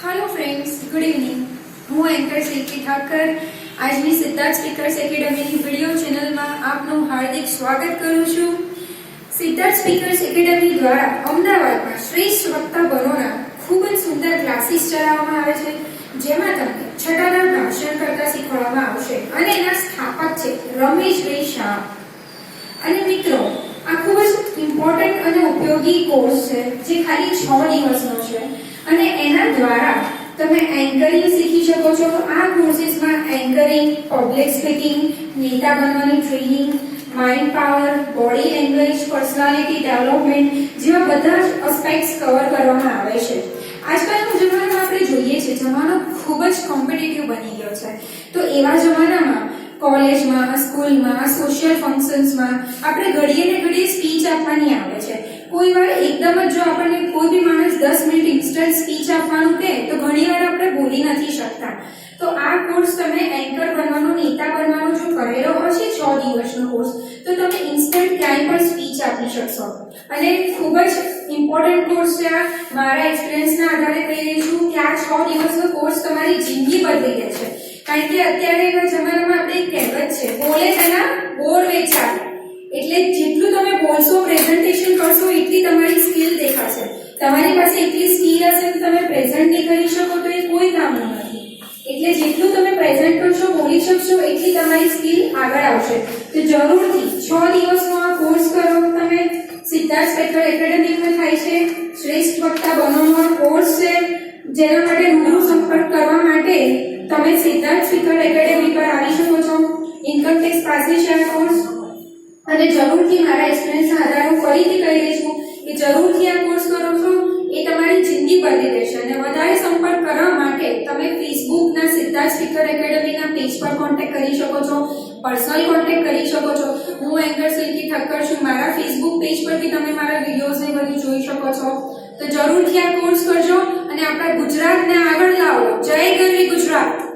Hello friends, good evening. હું anchor શિલ્પી ઠાકર આજની Siddharth speakers એકેડમીની video ચેનલમાં આપનું હાર્દિક સ્વાગત કરું છું। સિદ્ધાર્થ સ્પીકર્સ એકેડમી દ્વારા અમદાવાદમાં શ્રેષ્ઠ વક્તા બનોના ખૂબ જ સુંદર ક્લાસીસ ચલાવવામાં આવે છે, જેમાં તમને છઠ્ઠાના ભાષણ કરતા શીખવવામાં આવશે અને એના સ્થાપક છે રમેશભાઈ શાહ। અને મિત્રો, આ ખૂબ જ ઇમ્પોર્ટન્ટ અને ઉપયોગી કોર્સ છે જે ખાલી 6 દિવસનો છે અને એના દ્વારા તમે એન્કરિંગ શીખી શકો છો। આ કોર્સીસમાં એન્કરિંગ, પબ્લિક સ્પીકિંગ, નેતા બનવાની training, mind power, body language, personality development જેવા બધા જ એસ્પેક્ટ્સ કવર કરવામાં આવે છે। આજકાલના જમાનામાં આપણે જોઈએ છે, જમાનો ખૂબ જ કોમ્પિટિટિવ બની ગયો છે, તો એવા જમાનામાં કોલેજમાં, સ્કૂલમાં, સોશિયલ ફંક્શન્સમાં આપણે ઘડીએ ને ઘડીએ સ્પીચ આપવાની આવે છે। કોઈ વાર એકદમ જ જો આપણને કોઈ બી માણસ 10 મિનિટ ઇન્સ્ટન્ટ સ્પીચ આપવાનું કહે તો ઘણીવાર આપણે બોલી નથી શકતા। તો આ કોર્સ તમે એન્કર બનવાનો, નેતા બનવાનો જો કરેલો હશે 6 દિવસનો કોર્સ, તો તમે ઇન્સ્ટન્ટ ક્યાંય પણ સ્પીચ આપી શકશો અને ખૂબ જ ઇમ્પોર્ટન્ટ કોર્સ છે। આ મારા એક્સપિરિયન્સના આધારે કહી રહી છું કે આ 6 દિવસનો કોર્સ તમારી જિંદગી બદલી દેશે। કારણ કે અત્યારે એવા જમાનામાં આપણે એક કહેવત છે, બોલે તેના બોર વેચાય। એટલે જેટલું તમે બોલશો, પ્રેઝન્ટેશન કરશો, એટલી તમારી સ્કિલ દેખાશે। તમારી પાસે એટલી સ્કિલ હશે કે તમે પ્રેઝન્ટ નહીં કરી શકો તો એ કોઈ કામનું નથી। એટલે જેટલું તમે પ્રેઝન્ટ કરશો, બોલી શકશો, એટલી તમારી સ્કિલ આગળ આવશે। તો જરૂરથી 6 દિવસનો આ કોર્સ કરો તમે। સિદ્ધાર્થ સ્પીકર એકેડમીમાં થાય છે। શ્રેષ્ઠ વક્તા બનવાનો કોર્સ છે, જેના માટે રૂબરૂ સંપર્ક કરવા માટે તમે સિદ્ધાર્થ સ્પીકર એકેડમી પર આવી શકો છો। ઇન્કમ ટેક્સ પાસે છે આ કોર્સ અને જરૂરથી મારા એક્સપિરિયન્સના આધારે હું ફરીથી કહી રહી છું કે જરૂરથી આ કોર્સ કરો છો, એ તમારી જિંદગી બદલી દેશે। અને વધારે સંપર્ક કરવા માટે તમે ફેસબુકના સિદ્ધાર્થ સ્પીકર એકેડમીના પેજ પર કોન્ટેક્ટ કરી શકો છો, પર્સનલ કોન્ટેક્ટ કરી શકો છો। હું એન્કર શિલ્પી ઠક્કર છું। મારા ફેસબુક પેજ પરથી તમે મારા વિડીયોઝને બધું જોઈ શકો છો। તો જરૂરથી આ કોર્સ કરજો અને આપણા ગુજરાતને આગળ લાવો। જય ગરવી ગુજરાત।